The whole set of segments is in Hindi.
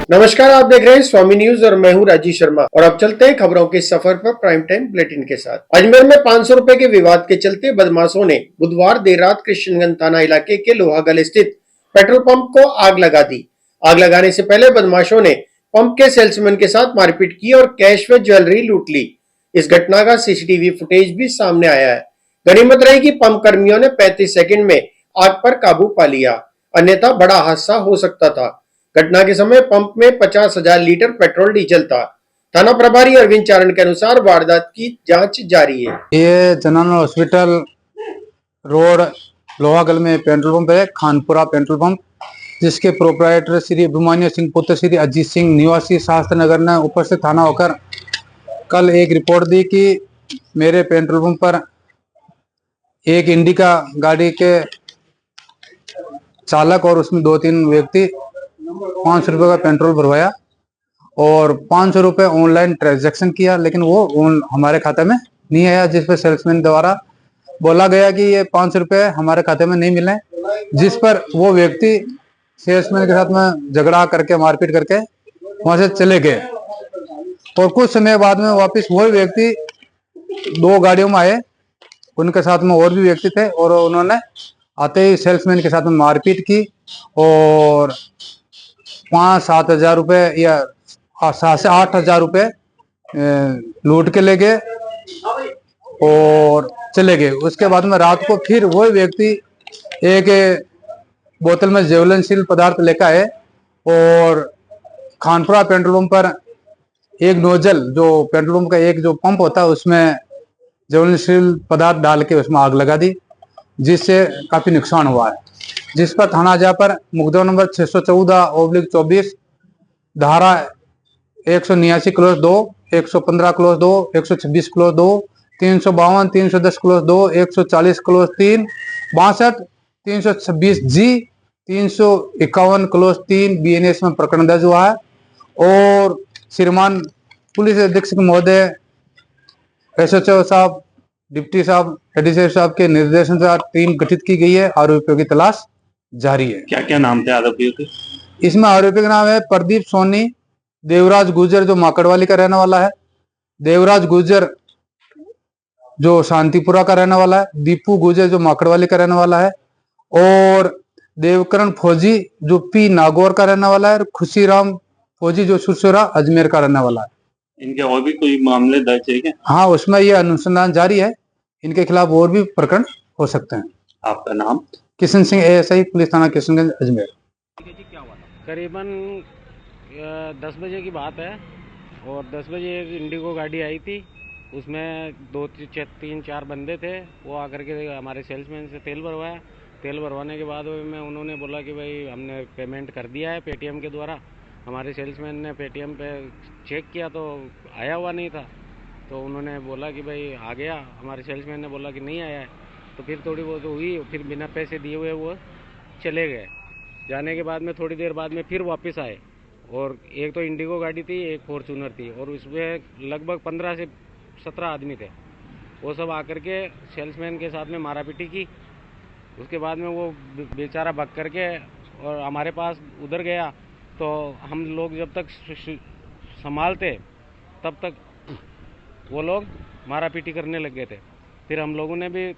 नमस्कार, आप देख रहे हैं स्वामी न्यूज और मैं हूं राजीव शर्मा। और अब चलते हैं खबरों के सफर पर प्राइम टाइम बुलेटिन के साथ। अजमेर में 500 रुपए के विवाद के चलते बदमाशों ने बुधवार देर रात कृष्णगंज थाना इलाके के लोहागल स्थित पेट्रोल पंप को आग लगा दी। आग लगाने से पहले बदमाशों ने पंप के सेल्समैन के साथ मारपीट की और कैश व ज्वेलरी लूट ली। इस घटना का सीसीटीवी फुटेज भी सामने आया है। गनीमत रही कि पंप कर्मियों ने 35 सेकंड में आग पर काबू पा लिया, अन्यथा बड़ा हादसा हो सकता था। घटना के समय पंप में 50,000 लीटर पेट्रोल डीजल था। थाना प्रभारी अरविंद चारण के अनुसार वारदात की जांच जारी है। ये जनरल हॉस्पिटल रोड लोहागल में पेट्रोल पंप है, खानपुरा पेट्रोल पंप, जिसके प्रोप्राइटर श्री अभिमन्यु सिंह पुत्र श्री अजीत सिंह निवासी शास्त्र नगर ने उपस्थित थाना होकर कल एक रिपोर्ट दी कि मेरे पेट्रोल पंप पर एक इंडिका गाड़ी के चालक और उसमें 2-3 व्यक्ति 500 रुपये का पेट्रोल भरवाया और 500 रुपये ऑनलाइन ट्रांजैक्शन किया, लेकिन वो हमारे खाते में नहीं आया, जिस पर सेल्समैन द्वारा बोला गया कि ये 500 रुपये हमारे खाते में नहीं मिले, जिस पर वो व्यक्ति सेल्समैन के साथ में झगड़ा करके मारपीट करके वहां से चले गए। और कुछ समय बाद में वापस वही व्यक्ति 2 गाड़ियों में आए, उनके साथ में और भी व्यक्ति थे और उन्होंने आते ही सेल्समैन के साथ में मारपीट की और 5-7 हजार रुपये या 7 से 8 हजार रुपये लूट के ले गए और चले गए। उसके बाद में रात को फिर वही व्यक्ति एक बोतल में ज्वलनशील पदार्थ लेकर आए और खानपुरा पेट्रोल पंप पर एक नोजल, जो पेट्रोल पंप का एक जो पंप होता है, उसमें ज्वलनशील पदार्थ डाल के उसमें आग लगा दी, जिससे काफी नुकसान हुआ है। जिस पर थाना जा पर मुकदमा नंबर 614/24 धारा 189 close 2, 115 close 2, 126 close 2, 352, 310 close 2, 140 close 3, 62, 326 जी, 351 क्लोज 3 BNS में प्रकरण दर्ज हुआ है। और श्रीमान पुलिस अधीक्षक महोदय, SHO साहब, डिप्टी साहब, एडीसीपी साहब के निर्देशन से टीम गठित की गई है। आरोपियों की तलाश जारी है। क्या क्या नाम थे आरोपियों के? इसमें आरोपी का नाम है प्रदीप सोनी, देवराज गुर्जर जो माकड़वाली का रहने वाला है, देवराज गुर्जर जो शांतिपुरा का रहने वाला है, दीपू गुर्जर जो माकड़वाली का रहने वाला है और देवकरण फौजी जो P नागौर का रहने वाला है और खुशीराम फौजी जो सुरसुरा अजमेर का रहने वाला है। इनके और भी कोई मामले दर्ज है क्या? हाँ, उसमें ये अनुसंधान जारी है, इनके खिलाफ और भी प्रकरण हो सकते हैं। आपका नाम? किशन सिंह, ASI पुलिस थाना किशनगंज अजमेर। करीबन 10 बजे की बात है और 10 बजे एक इंडिगो गाड़ी आई थी, उसमें 2-3-4 बंदे थे। वो आकर के हमारे सेल्समैन से तेल भरवाया। तेल भरवाने के बाद में उन्होंने बोला कि भाई हमने पेमेंट कर दिया है पेटीएम के द्वारा। हमारे सेल्समैन ने पेटीएम पे चेक किया तो आया हुआ नहीं था, तो उन्होंने बोला कि भाई आ गया। हमारे सेल्समैन ने बोला कि नहीं आया है, तो फिर थोड़ी बहुत हुई, फिर बिना पैसे दिए हुए वो चले गए। जाने के बाद में थोड़ी देर बाद में फिर वापस आए और एक तो इंडिगो गाड़ी थी, एक फॉर्चूनर थी और उसमें लगभग 15 से 17 आदमी थे। वो सब आकर के सेल्समैन के साथ में मारापीटी की। उसके बाद में वो बेचारा भाग करके और हमारे पास उधर गया, तो हम लोग जब तक संभालते तब तक वो लोग मारापीटी करने लग गए थे। फिर हम लोगों ने भी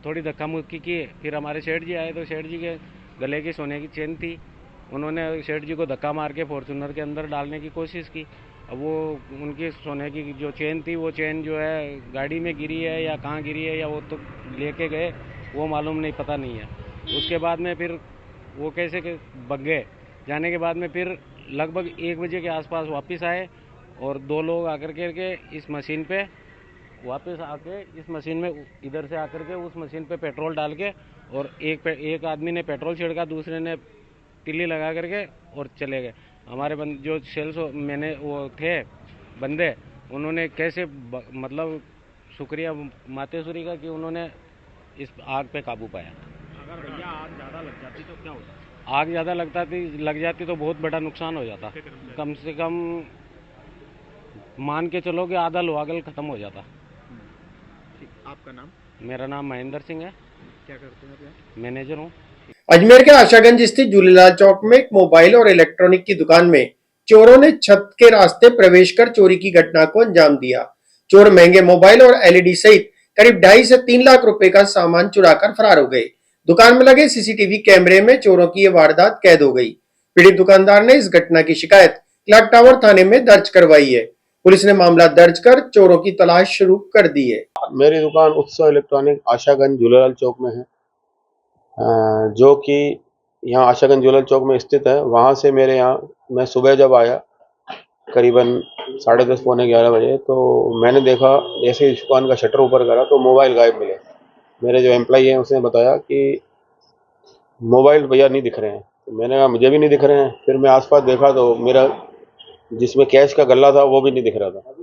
थोड़ी धक्का मुक्की की। फिर हमारे सेठ जी आए, तो सेठ जी के गले की सोने की चेन थी, उन्होंने सेठ जी को धक्का मार के फॉर्चूनर के अंदर डालने की कोशिश की। अब वो उनकी सोने की जो चेन थी, वो चेन जो है गाड़ी में गिरी है या कहाँ गिरी है या वो तो लेके गए, वो मालूम नहीं, पता नहीं है। उसके बाद में फिर वो कैसे भाग गए। जाने के बाद में फिर लगभग 1 बजे के आसपास वापस आए और 2 लोग आकर के इस मशीन पे वापस आके इस मशीन में इधर से आकर के उस मशीन पे पेट्रोल डाल के और एक आदमी ने पेट्रोल छिड़का, दूसरे ने तिल्ली लगा करके और चले गए। हमारे जो सेल्स मैंने वो थे बंदे, उन्होंने कैसे मतलब शुक्रिया मातेश्वरी का कि उन्होंने इस आग पे काबू पाया। अगर भैया आग ज़्यादा लग जाती तो क्या होता? आग ज़्यादा लग जाती तो बहुत बड़ा नुकसान हो जाता। कम से कम मान के चलो कि आधा लोहागल खत्म हो जाता। आपका नाम? मेरा नाम महेंद्र सिंह है। क्या करते हैं आप? मैनेजर हूँ। अजमेर के आशागंज स्थित झूलेलाल चौक में एक मोबाइल और इलेक्ट्रॉनिक की दुकान में चोरों ने छत के रास्ते प्रवेश कर चोरी की घटना को अंजाम दिया। चोर महंगे मोबाइल और एलईडी सहित करीब 2.5 से 3 लाख रुपए का सामान चुराकर फरार हो गए। दुकान में लगे सीसीटीवी कैमरे में चोरों की ये वारदात कैद हो गई। पीड़ित दुकानदार ने इस घटना की शिकायत क्लॉक टावर थाने में दर्ज करवाई है। पुलिस ने मामला दर्ज कर चोरों की तलाश शुरू कर दी है। मेरी दुकान उत्सव इलेक्ट्रॉनिक आशागंज झूलेलाल चौक में है, जो कि यहाँ आशागंज झूलेलाल चौक में स्थित है। वहाँ से मेरे यहाँ मैं सुबह जब आया करीबन 10:30 पौने 11 बजे, तो मैंने देखा जैसे इस दुकान का शटर ऊपर करा तो मोबाइल गायब मिले। मेरे जो एम्प्लॉई हैं उसने बताया कि मोबाइल भैया नहीं दिख रहे हैं। तो मैंने कहा मुझे भी नहीं दिख रहे हैं। फिर मैं आसपास देखा तो मेरा जिसमें कैश का गल्ला था वो भी नहीं दिख रहा था।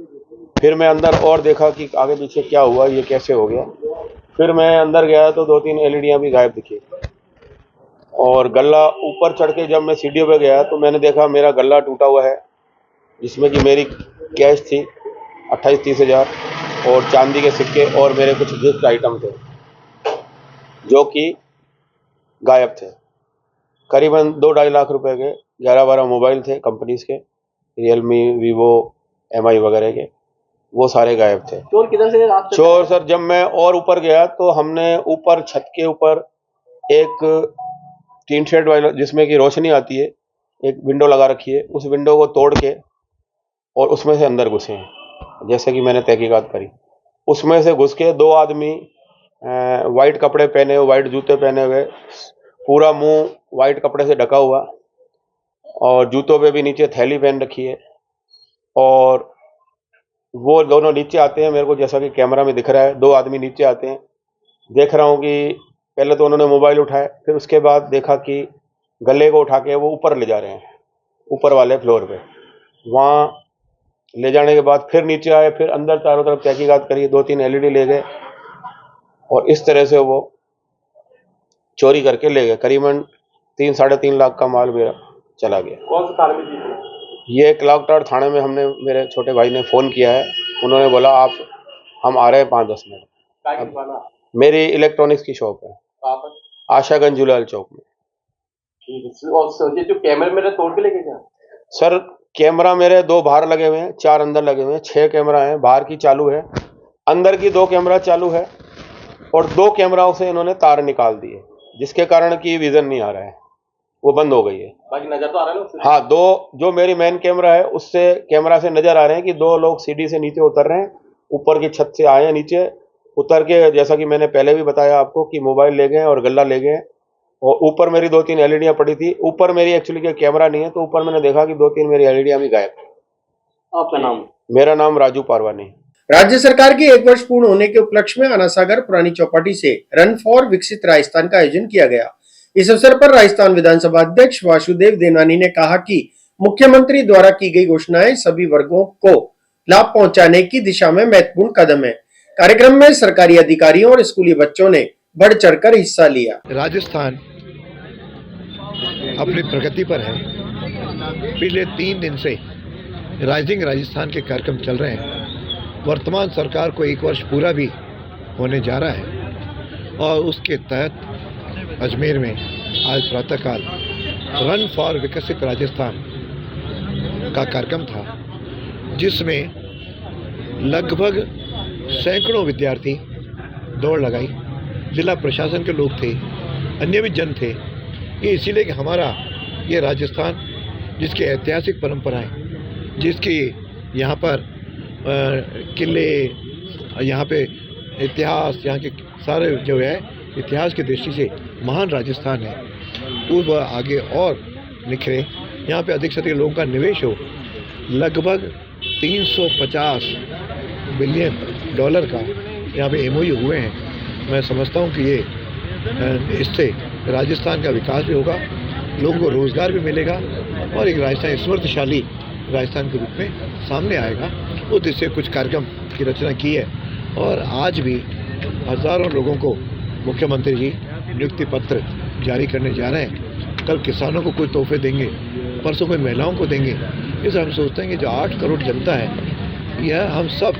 फिर मैं अंदर और देखा कि आगे पीछे क्या हुआ, ये कैसे हो गया। फिर मैं अंदर गया तो 2-3 एलईडियाँ भी गायब दिखी और गल्ला ऊपर चढ़ के जब मैं सीढ़ियों पे गया तो मैंने देखा मेरा गल्ला टूटा हुआ है, जिसमें कि मेरी कैश थी 28-30 हज़ार और चांदी के सिक्के और मेरे कुछ गिफ्ट आइटम थे जो कि गायब थे। करीबन 2-2.5 लाख रुपए के 11-12 मोबाइल थे कंपनीज के, रियलमी, वीवो, एमआई वगैरह के, वो सारे गायब थे। चोर किधर से रास्ते? चोर सर जब मैं और ऊपर गया तो हमने ऊपर छत के ऊपर एक टीन शेड वाला जिसमें कि रोशनी आती है, एक विंडो लगा रखी है, उस विंडो को तोड़ के और उसमें से अंदर घुसे हैं। जैसे कि मैंने तहकीकात करी, उसमें से घुस के 2 आदमी वाइट कपड़े पहने हुए, वाइट जूते पहने हुए, पूरा मुंह वाइट कपड़े से ढका हुआ और जूतों पे भी नीचे थैली पहन रखी है। और वो दोनों नीचे आते हैं, मेरे को जैसा कि कैमरा में दिख रहा है 2 आदमी नीचे आते हैं। देख रहा हूँ कि पहले तो उन्होंने मोबाइल उठाए, फिर उसके बाद देखा कि गले को उठा के वो ऊपर ले जा रहे हैं, ऊपर वाले फ्लोर पे। वहाँ ले जाने के बाद फिर नीचे आए, फिर अंदर चारों तरफ तहकीकात करी, 2-3 एलईडी ले गए और इस तरह से वो चोरी करके ले गए। करीबन 3-3.5 लाख का माल मेरा चला गया। कौन सा थाने में जी? ये क्लॉक टावर थाने में हमने, मेरे छोटे भाई ने फ़ोन किया है, उन्होंने बोला हम आ रहे हैं 5-10 मिनट। क्या की दुकान है? मेरी इलेक्ट्रॉनिक्स की शॉप है कहाँ पर? आशागंज झूलेलाल चौक में। ठीक है। और ये जो कैमरे मेरे तोड़ के लेके गया? सर कैमरा मेरे 2 बाहर लगे हुए हैं, 4 अंदर लगे हुए हैं, 6 कैमरा हैं। बाहर की चालू है, अंदर की 2 कैमरा चालू है और 2 कैमराओं से इन्होंने तार निकाल दिए, जिसके कारण की विजन नहीं आ रहा है, वो बंद हो गई है। बाकी नजर तो आ रहा है ना? हाँ, 2 जो मेरी मेन कैमरा है उससे कैमरा से नजर आ रहे हैं कि 2 लोग सीढ़ी से नीचे उतर रहे हैं, ऊपर की छत से आए हैं, नीचे उतर के, जैसा कि मैंने पहले भी बताया आपको कि मोबाइल ले गए और गल्ला ले गए। और ऊपर मेरी 2-3 एलईडियाँ पड़ी थी। ऊपर मेरी एक्चुअली के कैमरा नहीं है, तो ऊपर मैंने देखा कि 2-3 मेरी एलईडियाँ भी गायब। आपका नाम? मेरा नाम राजू पारवानी। राज्य सरकार के 1 वर्ष पूर्ण होने के उपलक्ष्य में आना सागर पुरानी चौपाटी से रन फॉर विकसित राजस्थान का आयोजन किया गया। इस अवसर पर राजस्थान विधानसभा अध्यक्ष वासुदेव देवनानी ने कहा कि मुख्यमंत्री द्वारा की गई घोषणाएं सभी वर्गों को लाभ पहुंचाने की दिशा में महत्वपूर्ण कदम है। कार्यक्रम में सरकारी अधिकारियों और स्कूली बच्चों ने बढ़ चढ़कर हिस्सा लिया। राजस्थान अपनी प्रगति पर है। पिछले 3 दिन से राइजिंग राजस्थान के कार्यक्रम चल रहे हैं। वर्तमान सरकार को 1 वर्ष पूरा भी होने जा रहा है और उसके तहत अजमेर में आज प्रातःकाल रन फॉर विकसित राजस्थान का कार्यक्रम था, जिसमें लगभग सैकड़ों विद्यार्थी दौड़ लगाई। जिला प्रशासन के लोग थे, अन्य भी जन थे। ये इसीलिए कि हमारा ये राजस्थान, जिसकी ऐतिहासिक परंपराएं, जिसकी यहाँ पर किले, यहाँ पे इतिहास, यहाँ के सारे जो है इतिहास की दृष्टि से महान राजस्थान है, वो आगे और निखरे। यहाँ पे अधिक से अधिक लोगों का निवेश हो। लगभग 350 बिलियन डॉलर का यहाँ पे एमओयू हुए हैं। मैं समझता हूँ कि ये इससे राजस्थान का विकास भी होगा, लोगों को रोज़गार भी मिलेगा और एक राजस्थान समृद्धशाली राजस्थान के रूप में सामने आएगा। उस दृष्टि से कुछ कार्यक्रम की रचना की है और आज भी हज़ारों लोगों को मुख्यमंत्री जी नियुक्ति पत्र जारी करने जा रहे हैं। कल किसानों को कोई तोहफे देंगे, परसों कोई महिलाओं को देंगे। इसलिए हम सोचते हैं कि जो 8 करोड़ जनता है, यह हम सब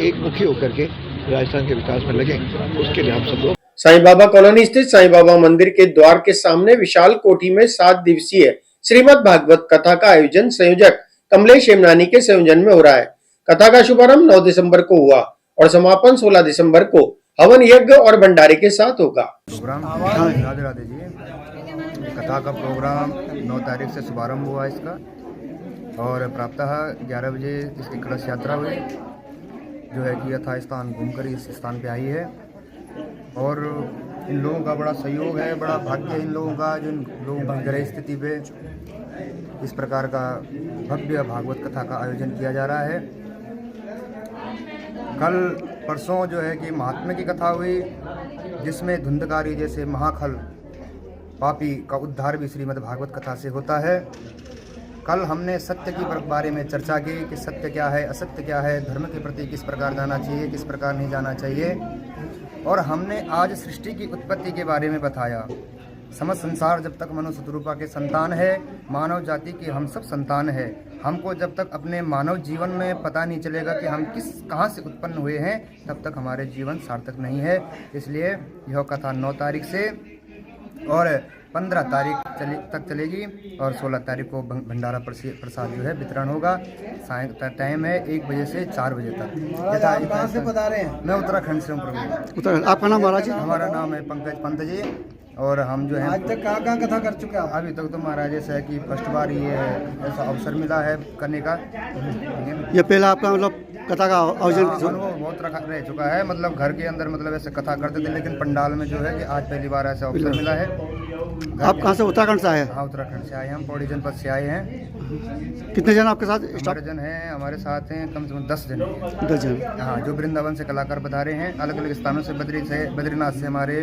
एक मुखी होकर के राजस्थान के विकास में लगें। उसके लिए हम सब लोग साईं बाबा कॉलोनी स्थित साईं बाबा मंदिर के द्वार के सामने विशाल कोठी में 7 दिवसीय श्रीमद् भागवत कथा का आयोजन संयोजक कमलेश हेमनानी के संयोजन में हो रहा है। कथा का शुभारंभ 9 दिसंबर को हुआ और समापन 16 दिसंबर को हवन यज्ञ और भंडारे के साथ होगा। प्रोग्राम राधे राधे जी। कथा का प्रोग्राम 9 तारीख से शुभारंभ हुआ इसका और प्रातः 11 बजे इसकी कलश यात्रा हुई जो है कि यथा स्थान घूमकर इस स्थान पे आई है। और इन लोगों का बड़ा सहयोग है, बड़ा भाग्य है इन लोगों का, जिन लोगों की ग्रह स्थिति पे इस प्रकार का भव्य भागवत कथा का आयोजन किया जा रहा है। कल परसों जो है कि महात्म्य की कथा हुई जिसमें धुंधकारी जैसे महाखल पापी का उद्धार भी श्रीमद् भागवत कथा से होता है। कल हमने सत्य के बारे में चर्चा की कि सत्य क्या है, असत्य क्या है, धर्म के प्रति किस प्रकार जाना चाहिए, किस प्रकार नहीं जाना चाहिए। और हमने आज सृष्टि की उत्पत्ति के बारे में बताया। समस्त संसार जब तक मनुष्य स्वरूपा के संतान है, मानव जाति के हम सब संतान है। हमको जब तक अपने मानव जीवन में पता नहीं चलेगा कि हम कहाँ से उत्पन्न हुए हैं, तब तक हमारे जीवन सार्थक नहीं है। इसलिए यह कथा 9 तारीख से और 15 तारीख तक चलेगी और 16 तारीख को भंडारा प्रसाद जो है वितरण होगा। सायं टाइम है 1 बजे से 4 बजे तक। आप कहाँ से बता रहे हैं? मैं उत्तराखंड से हूँ प्रभु। उत्तराखंड। आपका नाम महाराज जी? हमारा नाम है पंकज पंत जी। और हम जो है आज तक कहाँ कथा कर चुके हैं? अभी तक तो महाराज ऐसा है कि फर्स्ट बार ये ऐसा अवसर मिला है करने का। ये पहला आपका मतलब कथा का आयोजन अनुभव बहुत रह चुका है। मतलब घर के अंदर मतलब ऐसे कथा करते थे, लेकिन पंडाल में जो है कि आज पहली बार ऐसा अवसर मिला है। आप कहाँ से? उत्तराखंड से आए हैं? हाँ, उत्तराखंड से आए हैं हम, पौड़ी जनपद से आए हैं। कितने जन आपके साथ? 18 जन हैं हमारे साथ हैं, कम से कम 10 जन हैं। 10 जन। हाँ, जो वृंदावन से कलाकार पधारे हैं, अलग अलग स्थानों से बद्रीनाथ से हमारे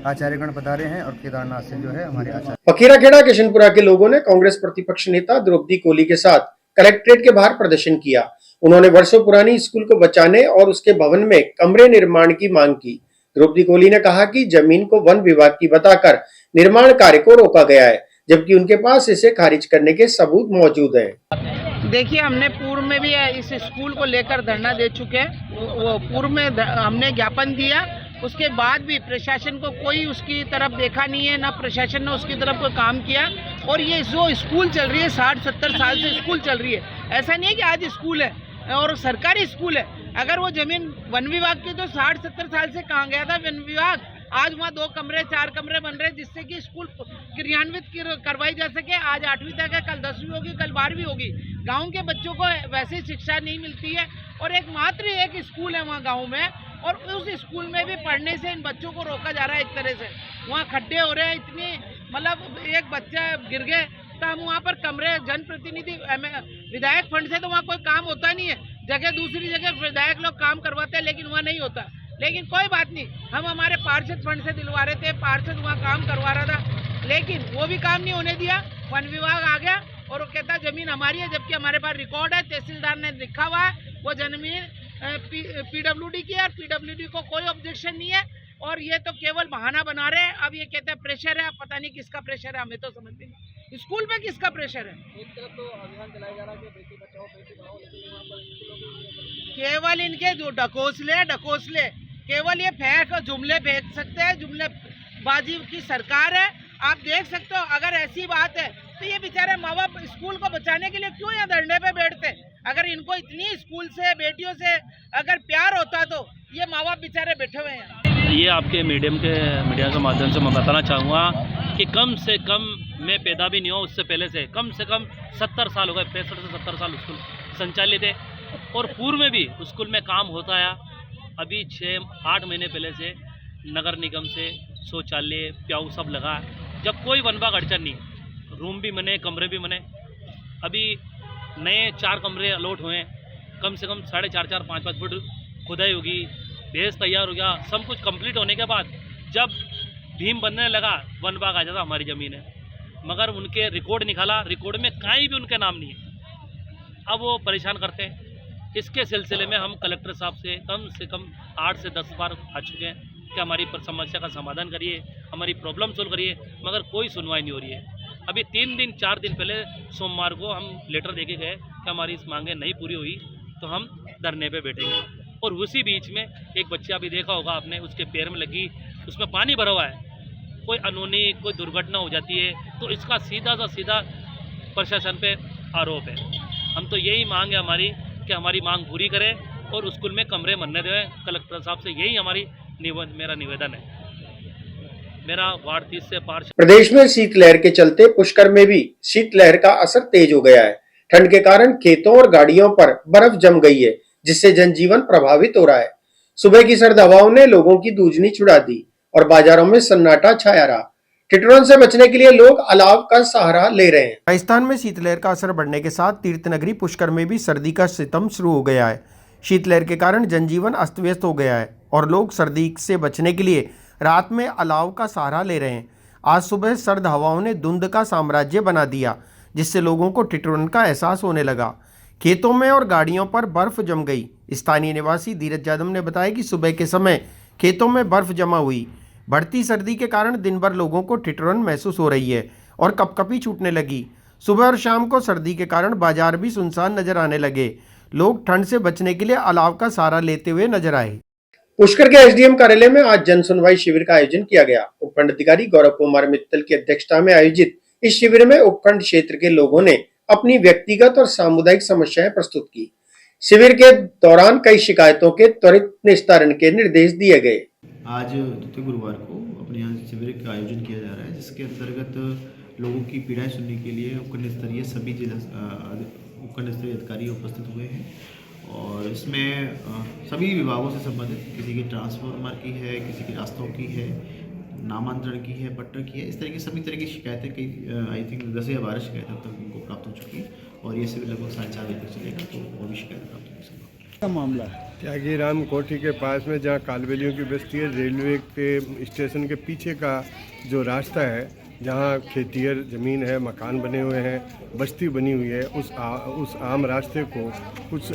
आचार्यगण पधारे हैं और केदारनाथ से जो है हमारे आचार्य। फकीराखेड़ा किशनपुरा के लोगों ने कांग्रेस प्रतिपक्ष नेता द्रौपदी कोली के साथ कलेक्ट्रेट के बाहर प्रदर्शन किया। उन्होंने वर्षों पुरानी स्कूल को बचाने और उसके भवन में कमरे निर्माण की मांग की। द्रौपदी कोली ने कहा कि जमीन को वन विभाग की बताकर निर्माण कार्य को रोका गया है, जबकि उनके पास इसे खारिज करने के सबूत मौजूद हैं। देखिए, हमने पूर्व में भी इस स्कूल को लेकर धरना दे चुके हैं। वो पूर्व में हमने ज्ञापन दिया, उसके बाद भी प्रशासन को कोई उसकी तरफ देखा नहीं है, ना प्रशासन ने उसकी तरफ कोई काम किया। और ये जो स्कूल चल रही है 60-70 साल से स्कूल चल रही है, ऐसा नहीं है कि आज स्कूल है और सरकारी स्कूल है। अगर वो जमीन वन विभाग की तो 60-70 साल से कहाँ गया था वन विभाग? आज वहाँ 2 कमरे 4 कमरे बन रहे जिससे कि स्कूल क्रियान्वित करवाई जा सके। आज 8वीं तक है, कल 10वीं होगी, कल 12वीं होगी। गांव के बच्चों को वैसे शिक्षा नहीं मिलती है और एकमात्र एक स्कूल है वहाँ गांव में, और उस स्कूल में भी पढ़ने से इन बच्चों को रोका जा रहा है। एक तरह से वहाँ खड्डे हो रहे हैं इतनी, मतलब एक बच्चा गिर गए तो हम वहाँ पर कमरे, जनप्रतिनिधि विधायक फंड से तो वहाँ कोई काम होता नहीं है। जगह दूसरी जगह विधायक लोग काम करवाते हैं लेकिन वहाँ नहीं होता। लेकिन कोई बात नहीं, हम हमारे पार्षद फंड से दिलवा रहे थे, पार्षद वहाँ काम करवा रहा था, लेकिन वो भी काम नहीं होने दिया। वन विभाग आ गया और वो कहता जमीन हमारी है, जबकि हमारे पास रिकॉर्ड है, तहसीलदार ने लिखा हुआ है वो जमीन पीडब्ल्यूडी की है और पीडब्ल्यूडी को कोई ऑब्जेक्शन नहीं है। और ये तो केवल बहाना बना रहे हैं। अब ये कहते हैं प्रेशर है, पता नहीं किसका प्रेशर है, हमें तो समझ नहीं स्कूल में किसका प्रेशर है। एक तरफ तो अभियान चलाया जा रहा है कि बेटी बचाओ बेटी पढ़ाओ, लेकिन वहाँ पर केवल इनके जो ढकोसले केवल ये फेंक जुमले फेंक सकते हैं। जुमले बाजी की सरकार है, आप देख सकते हो। अगर ऐसी बात है तो ये बेचारे माँ बाप स्कूल को बचाने के लिए क्यों यहाँ धरने पे बैठते? अगर इनको इतनी स्कूल से बेटियों से अगर प्यार होता तो ये माँ बाप बेचारे बैठे हुए हैं। ये आपके मीडिया के माध्यम से मैं बताना चाहूँगा कि कम से कम मैं पैदा भी नहीं हुआ उससे पहले से कम 70 साल हो गए, 65 से 70 साल स्कूल संचालित है और पूर्व में भी स्कूल में काम होता है। अभी 6-8 महीने पहले से नगर निगम से शौचालय प्याऊ सब लगा, जब कोई वन विभाग अड़चन नहीं, रूम भी बने, कमरे भी बने। अभी नए 4 कमरे अलॉट हुए, कम से कम 4.5 5 फुट खुदाई होगी, बेस तैयार हो गया। सब कुछ कंप्लीट होने के बाद जब भीम बनने लगा वन विभाग आ जाता हमारी ज़मीन है, मगर उनके रिकॉर्ड निकाला, रिकॉर्ड में कहीं भी उनके नाम नहीं है। अब वो परेशान करते हैं। इसके सिलसिले में हम कलेक्टर साहब से कम 8 से 10 बार आ चुके हैं कि हमारी समस्या का समाधान करिए, हमारी प्रॉब्लम सोल्व करिए, मगर कोई सुनवाई नहीं हो रही है। अभी 4 दिन पहले सोमवार को हम लेटर देके गए कि हमारी इस मांगें नहीं पूरी हुई तो हम धरने पे बैठेंगे। और उसी बीच में एक बच्चा अभी देखा होगा आपने, उसके पैर में लगी, उसमें पानी भरा हुआ है, कोई अनहोनी कोई दुर्घटना हो जाती है तो इसका सीधा प्रशासन पे आरोप है। हम तो यही मांग है हमारी कि हमारी मांग पूरी करें और स्कूल में कमरे बनने दें। कलेक्टर साहब से यही हमारी मेरा निवेदन है। मेरा वार्ड 30 से पार्षद। प्रदेश में शीतलहर के चलते पुष्कर में भी शीतलहर का असर तेज हो गया है। ठंड के कारण खेतों और गाड़ियों पर बर्फ जम गई है, जिससे जनजीवन प्रभावित हो रहा है। सुबह की सर्द हवाओं ने लोगों की दूजनी छुड़ा दी और बाजारों में सन्नाटा छाया रहा। ठिठुरन से बचने के लिए लोग अलाव का सहारा ले रहे हैं। राजस्थान में शीतलहर का असर बढ़ने के साथ तीर्थनगरी पुष्कर में भी सर्दी का सितम शुरू हो गया है। शीतलहर के कारण जनजीवन अस्त व्यस्त हो गया है और लोग सर्दी से बचने के लिए रात में अलाव का सहारा ले रहे हैं। आज सुबह सर्द हवाओं ने धुंध का साम्राज्य बना दिया, जिससे लोगों को ठिठुरन का एहसास होने लगा। खेतों में और गाड़ियों पर बर्फ जम गई। स्थानीय निवासी धीरज यादव ने बताया कि सुबह के समय खेतों में बर्फ जमा हुई। बढ़ती सर्दी के कारण दिन भर लोगों को ठिठुरन महसूस हो रही है और कपकपी छूटने लगी। सुबह और शाम को सर्दी के कारण बाजार भी सुनसान नजर आने लगे। लोग ठंड से बचने के लिए अलाव का सहारा लेते हुए नजर आए। पुष्कर के एसडीएम कार्यालय में आज जन सुनवाई शिविर का आयोजन किया गया। उपखंड अधिकारी गौरव कुमार मित्तल की अध्यक्षता में आयोजित इस शिविर में उपखंड क्षेत्र के लोगों ने अपनी व्यक्तिगत और सामुदायिक समस्याएं प्रस्तुत की। शिविर के दौरान कई शिकायतों के त्वरित निस्तारण के निर्देश दिए गए। आज द्वितीय गुरुवार को अपने यहाँ शिविर का आयोजन किया जा रहा है, जिसके अंतर्गत लोगों की पीड़ाएं सुनने के लिए उपखंड स्तरीय सभी उपखंड स्तरीय अधिकारी उपस्थित हुए हैं और इसमें सभी विभागों से संबंधित, किसी की ट्रांसफार्मर की है, किसी की रास्तों की है, नामांतरण की है, पट्टर की है, इस तरह की सभी तरह की शिकायतें कई आई थिंक 10 या 12 शिकायतें अब तक उनको प्राप्त हो चुकी है और ये शिविर लगभग 4.5 बजे तक चलेगा, तो और भी शिकायतें प्राप्त होगी। का मामला त्यागी राम कोठी के पास में जहाँ कालबेलियों की बस्ती है, रेलवे के स्टेशन के पीछे का जो रास्ता है, जहाँ खेतियर ज़मीन है, मकान बने हुए हैं, बस्ती बनी हुई है, उस आम रास्ते को कुछ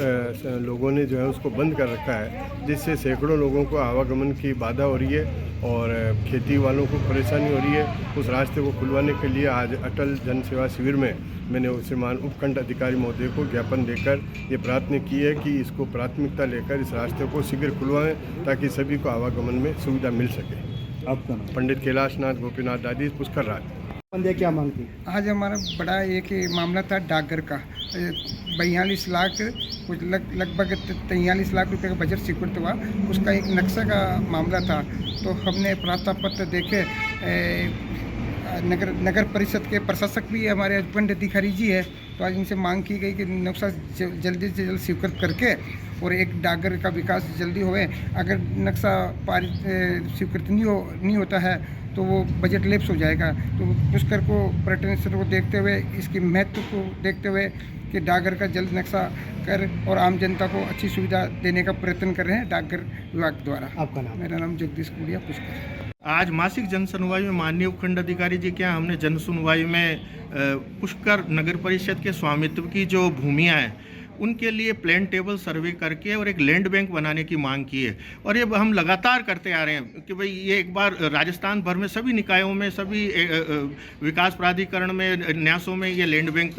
लोगों ने जो है उसको बंद कर रखा है, जिससे सैकड़ों लोगों को आवागमन की बाधा हो रही है और खेती वालों को परेशानी हो रही है। उस रास्ते को खुलवाने के लिए आज अटल जन सेवा शिविर में मैंने श्रीमान उपखंड अधिकारी महोदय को ज्ञापन देकर ये प्रार्थना की है कि इसको प्राथमिकता लेकर इस रास्ते को शीघ्र खुलवाएं, ताकि सभी को आवागमन में सुविधा मिल सके। आपका नाम? पंडित कैलाशनाथ गोपीनाथ दादी, पुष्कर राज। क्या मांगती? आज हमारा बड़ा एक मामला था डाकघर का। 42 लाख कुछ लगभग 43 लाख रुपए का बजट स्वीकृत हुआ, उसका एक नक्शा का मामला था। तो हमने प्रार्थना पत्र देखे, नगर परिषद के प्रशासक भी हमारे उपखंड अधिकारी जी है, तो आज इनसे मांग की गई कि नक्शा जल्दी से जल्द स्वीकृत करके और एक डाकघर का विकास जल्दी होए। अगर नक्शा पारित स्वीकृत नहीं होता है तो वो बजट लैप्स हो जाएगा। तो पुष्कर को पर्यटन स्थल को देखते हुए, इसके महत्व को देखते हुए कि डाकघर का जल्द नक्शा कर और आम जनता को अच्छी सुविधा देने का प्रयत्न कर रहे हैं डाकघर विभाग द्वारा। आपका नाम? मेरा नाम जगदीश कुड़िया, पुष्कर। आज मासिक जन सुनवाई में माननीय उपखंड अधिकारी जी के यहाँ हमने जन सुनवाई में पुष्कर नगर परिषद के स्वामित्व की जो भूमियाँ हैं उनके लिए प्लान टेबल सर्वे करके और एक लैंड बैंक बनाने की मांग की है। और ये हम लगातार करते आ रहे हैं कि भाई ये एक बार राजस्थान भर में सभी निकायों में, सभी विकास प्राधिकरण में, न्यासों में ये लैंड बैंक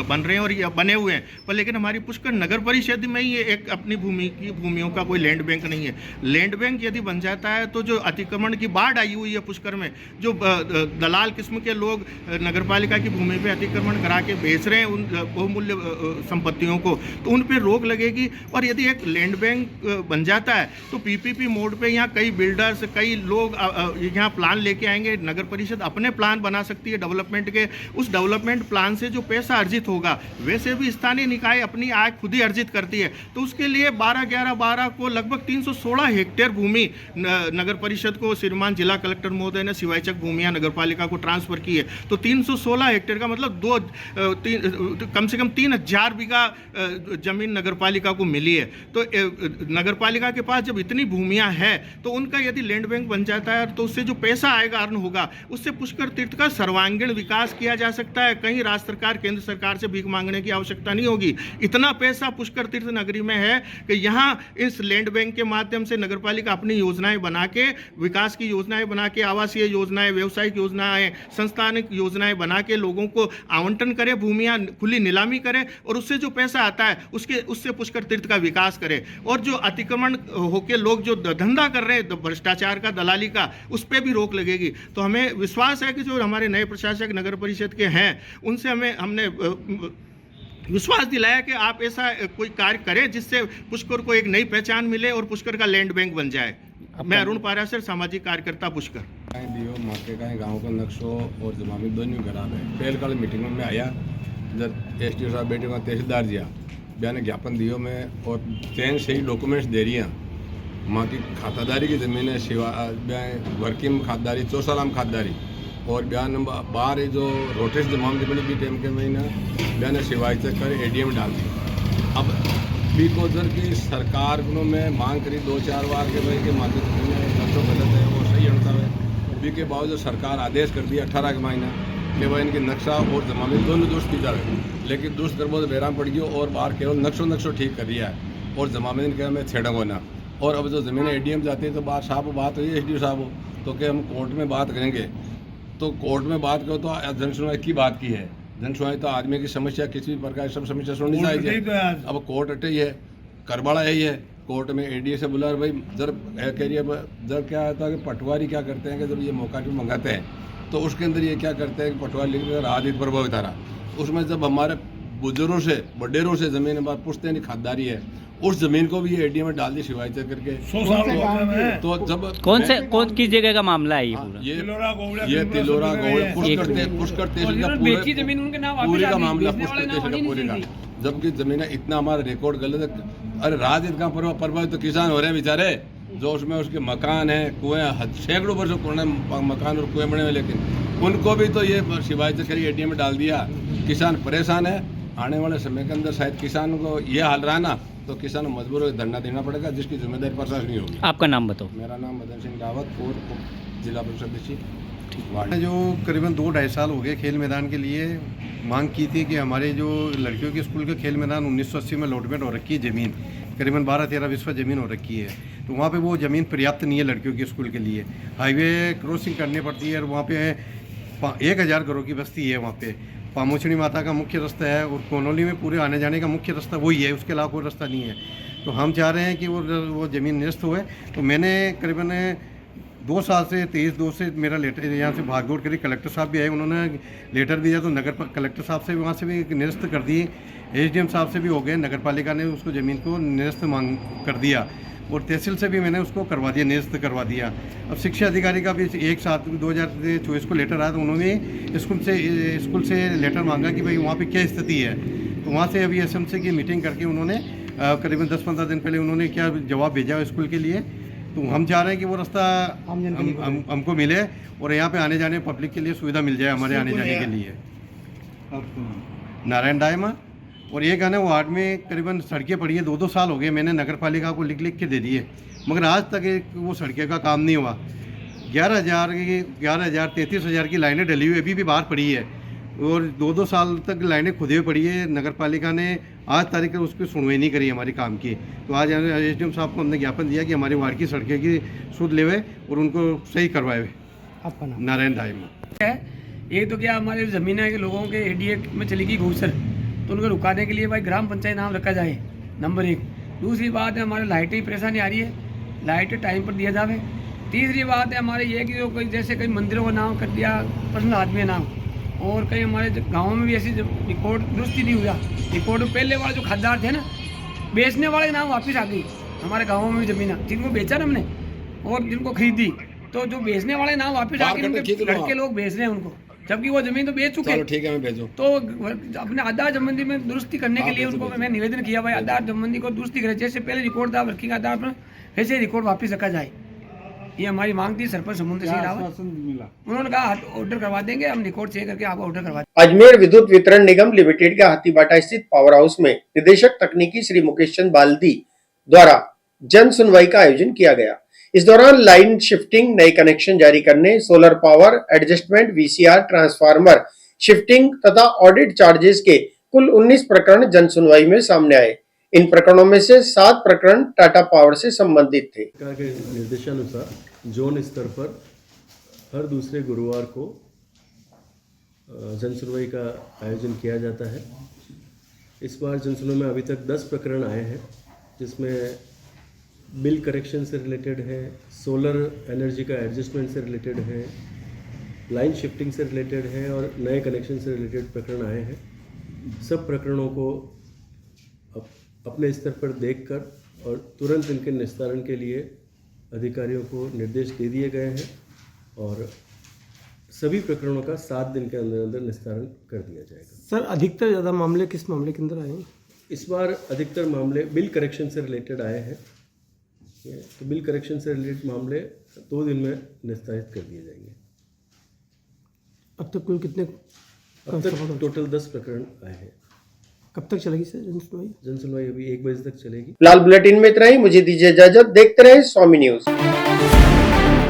बन रहे हैं और ये बने हुए हैं, पर लेकिन हमारी पुष्कर नगर परिषद में ही ये एक अपनी भूमियों का कोई लैंड बैंक नहीं है। लैंड बैंक यदि बन जाता है तो जो अतिक्रमण की बाढ़ आई हुई है पुष्कर में, जो दलाल किस्म के लोग नगर पालिका की भूमि पर अतिक्रमण करा के बेच रहे हैं उन बहुमूल्य संपत्तियों को, तो उन पे रोक लगेगी। और यदि एक लैंड बैंक बन जाता है तो पीपीपी मोड पे यहाँ कई बिल्डर्स, कई लोग यहाँ प्लान लेके आएंगे। नगर परिषद अपने प्लान बना सकती है डेवलपमेंट के। उस डेवलपमेंट प्लान से जो पैसा अर्जित होगा, वैसे भी स्थानीय निकाय अपनी आय खुद ही अर्जित करती है। तो उसके लिए 12 को लगभग 316 हेक्टेयर भूमि नगर परिषद को श्रीमान जिला कलेक्टर महोदय ने सिवायचक भूमियाँ नगर पालिका को ट्रांसफर की है। तो 316 हेक्टेयर का मतलब कम से कम 3000 बीघा जमीन नगरपालिका को मिली है। तो नगरपालिका के पास जब इतनी भूमियां हैं तो उनका यदि लैंड बैंक बन जाता है तो उससे जो पैसा आएगा, अर्न होगा, उससे पुष्कर तीर्थ का सर्वांगीण विकास किया जा सकता है। कहीं राज्य सरकार, केंद्र सरकार से भीख मांगने की आवश्यकता नहीं होगी। इतना पैसा पुष्कर तीर्थ नगरी में है कि यहाँ इस लैंड बैंक के माध्यम से नगरपालिका अपनी योजनाएं बना के, विकास की योजनाएं बना के, आवासीय योजनाएं, व्यवसायिक योजनाएं, संस्थानिक योजनाएं बना के लोगों को आवंटन करे, भूमियां खुली नीलामी करे और उससे जो पैसा आता है उससे पुष्कर तीर्थ का विकास करे। और जो अतिक्रमण होके लोग जो धंधा कर रहे हैं भ्रष्टाचार का, दलाली का, उस पर भी रोक लगेगी। तो हमें विश्वास है कि जो हमारे नए प्रशासक नगर परिषद के हैं उनसे हमने विश्वास दिलाया कि आप ऐसा कोई कार्य करें जिससे पुष्कर को एक नई पहचान मिले और पुष्कर का लैंड बैंक बन जाए। मैं अरुण पाराशर, सामाजिक कार्यकर्ता पुष्कर। दियो मौके का गांव का नक्शो और जमानत दोनों खराब है। पहले कल मीटिंग में मैं आया, जब एसडीओ साहब बैठे वहाँ तहसीलदार जी बयान ज्ञापन दियो में और चैन से ही डॉक्यूमेंट्स दे रही हैं। माँ की खातादारी की ज़मीन है, शिवा वर्किंग खातदारी, चौसालाम खातदारी और बयान नंबर 12 जो रोटेश जमाम भी टाइम के महीना बयान शिवाय से कर एडीएम डाल दी। अब बी को उधर की सरकार को मैं मांग करी 2-4 बार के भाई के माध्यम से गलत है वो सही होता है। बी के बावजूद सरकार आदेश कर दिया 18 का महीना कि भाई इनकी नक्शा और जमानत दोनों दुरुस्त की जाए, लेकिन दुरुस्त कर बहुत बैराम पड़ गई और बाहर केवल नक्शो ठीक कर दिया है और जमानत के मैं छेड़ूंगा ना। और अब जो ज़मीन एडीएम जाती है तो बात साहब बात हुई एसडीओ साहब हो तो कि हम कोर्ट में बात करेंगे, तो कोर्ट में बात करो तो जन सुनवाई की बात की है। जन सुनवाई तो आदमी की समस्या किसी भी प्रकार की सब समस्या सुननी चाहिए। अब कोर्ट अटे ही है, करबाड़ा यही है, कोर्ट में एडीए से बुला भाई जब कह रही है जब क्या होता है कि पटवारी क्या करते हैं कि जब ये मौका जो मंगाते हैं तो उसके अंदर ये क्या करते हैं कि पटवारी लिख देकर आदित प्रभाव उतारा। उसमें जब हमारे बुजुर्गों से बडेरों से ज़मीन बात पूछते नहीं खातदारी है, उस ज़मीन को भी एडीए में डाल दी शिवाय करके। तो जब कौन किस जगह का मामला है ये तिलोरा गौड़ पुष्कर तहसील का पूरे का मामला पुष्कर तहसील का पूरे का, जबकि ज़मीन इतना हमारा रिकॉर्ड गलत है। अरे राज इतना प्रभावित तो किसान हो रहे हैं बेचारे, जो उसमें उसके मकान है, कुएं सैकड़ों वर्षों पुराने मकान और कुएं बने हुए, लेकिन उनको भी तो ये शिवाय से करी एडीएम में डाल दिया। किसान परेशान है। आने वाले समय के अंदर शायद किसान को ये हाल रहा ना तो किसान को मजबूर होकर धरना देना पड़ेगा, जिसकी जिम्मेदारी प्रशासनिक होगी। आपका नाम बताओ। मेरा नाम मदन सिंह रावत और जिला परिषद जो करीबन 2-2.5 साल हो गए खेल मैदान के लिए मांग की थी कि हमारे जो लड़कियों के स्कूल का खेल मैदान 1980 में अलॉटमेंट हो रखी है, ज़मीन करीबन 12-13 बिस्वा ज़मीन हो रखी है, तो वहाँ पे वो ज़मीन पर्याप्त नहीं है लड़कियों के स्कूल के लिए। हाईवे क्रॉसिंग करनी पड़ती है और वहाँ पे 1000 घरों की बस्ती है। वहाँ पे पामोचनी माता का मुख्य रास्ता है और कोनोली में पूरे आने जाने का मुख्य रास्ता वही है, उसके अलावा कोई रास्ता नहीं है। तो हम चाह रहे हैं कि वो ज़मीन निरस्त हुए। तो मैंने करीबन 2 साल से 23/2 से मेरा लेटर यहाँ से भागदौड़ करी, कलेक्टर साहब भी आए, उन्होंने लेटर दिया तो नगर कलेक्टर साहब से वहाँ से भी निरस्त कर दी, एसडीएम साहब से भी हो गए, नगर पालिका ने उसको ज़मीन को निरस्त मांग कर दिया और तहसील से भी मैंने उसको करवा दिया, निरस्त करवा दिया। अब शिक्षा अधिकारी का भी 1/7/2024 को लेटर आया तो उन्होंने स्कूल से लेटर मांगा कि भाई वहाँ पे क्या स्थिति है। तो वहाँ से अभी एसएमसी की मीटिंग करके उन्होंने करीबन 10-15 दिन पहले उन्होंने क्या जवाब भेजा स्कूल के लिए। तो हम चाह रहे हैं कि वो रास्ता हमको मिले और यहाँ पे आने जाने पब्लिक के लिए सुविधा मिल जाए हमारे आने जाने के लिए। नारायण डायमा और ये गाने वार्ड में करीबन सड़कें पड़ी है, 2-2 साल हो गए, मैंने नगर पालिका को लिख के दे दिए, मगर आज तक वो सड़कें का काम नहीं हुआ। 11,000 33,000 की लाइनें डली हुई अभी भी बाहर पड़ी है और 2-2 साल तक लाइनें खुदे हुए पड़ी है। नगर पालिका ने आज तारीख तक उसकी सुनवाई नहीं करी हमारे काम की। तो आज एसडीएम साहब को हमने ज्ञापन दिया कि हमारे वार्ड की सड़कें की सुध लेवे और उनको सही करवाए। आपका नाम? नारायण दाइमा है। एक तो क्या हमारे ज़मीन है कि लोगों के एडीए में चली गई घूसर, तो उनको रुकाने के लिए भाई ग्राम पंचायत नाम रखा जाए, नंबर 1। दूसरी बात है हमारे लाइटें की परेशानी आ रही है, लाइट टाइम पर दिया जाए। तीसरी बात है हमारे ये कि जो कोई जैसे कई मंदिरों का नाम कर दिया पर्सनल आदमी नाम, और कई हमारे गाँव में भी ऐसी रिकॉर्ड दुरुस्त नहीं हुआ। रिकॉर्ड पहले वाले जो खासदार थे ना, बेचने वाले नाम वापस आ गई हमारे गाँव में भी ज़मीन, जिनको बेचा ना हमने और जिनको खरीदी, तो जो बेचने वाले नाम वापस आके लड़के लोग बेच रहे हैं उनको, जबकि वो जमीन तो बेच चुके हैं। ठीक है, मैं भेजूं। तो अपने आधार संबंधी में दुरुस्ती करने के लिए उनको मैं निवेदन किया भाई आधार संबंधी को दुरुस्ती करें, जैसे पहले रिकॉर्ड था वर्किंग आधार पर वैसे रिकॉर्ड वापस रखा जाए। ये हमारी मांग थी सरपंच समुद्र सिंह रावत, उन्होंने कहा ऑर्डर करवा देंगे, हम रिकॉर्ड चेक करके आपको ऑर्डर करवा देंगे। अजमेर विद्युत वितरण निगम लिमिटेड का हाथीबाटा स्थित पावर हाउस में निदेशक तकनीकी श्री मुकेश चंद बाल्दी द्वारा जन सुनवाई का आयोजन किया गया। इस दौरान लाइन शिफ्टिंग, नए कनेक्शन जारी करने, solar power adjustment, VCR, transformer shifting तथा ऑडिट चार्जेस के कुल 19 प्रकरण जन सुनवाई में सामने आए। इन प्रकरणों में से 7 प्रकरण टाटा पावर से संबंधित थे। के निर्देशानुसार जोन स्तर पर हर दूसरे गुरुवार को जन सुनवाई का आयोजन किया जाता है। इस बार जन सुनवाई में अभी तक 10 प्रकरण आए हैं, जिसमें बिल करेक्शन से रिलेटेड है, सोलर एनर्जी का एडजस्टमेंट से रिलेटेड है, लाइन शिफ्टिंग से रिलेटेड है और नए कनेक्शन से रिलेटेड प्रकरण आए हैं। सब प्रकरणों को अपने स्तर पर देखकर और तुरंत इनके निस्तारण के लिए अधिकारियों को निर्देश दे दिए गए हैं और सभी प्रकरणों का 7 दिन के अंदर अंदर निस्तारण कर दिया जाएगा। सर अधिकतर ज़्यादा मामले किस मामले के अंदर आए हैं? इस बार अधिकतर मामले बिल करेक्शन से रिलेटेड आए हैं, तो बिल करेक्शन से रिलेटेड मामले 2 दिन में निस्तारित कर दिए जाएंगे। अब तक कुल कितने? अब तक टोटल 10 प्रकरण आए हैं। कब तक चलेगी सर जनसुनवाई? जनसुनवाई अभी 1 बजे तक चलेगी। फिलहाल बुलेटिन में इतना ही। मुझे दीजिए इजाजत। देखते रहे स्वामी न्यूज।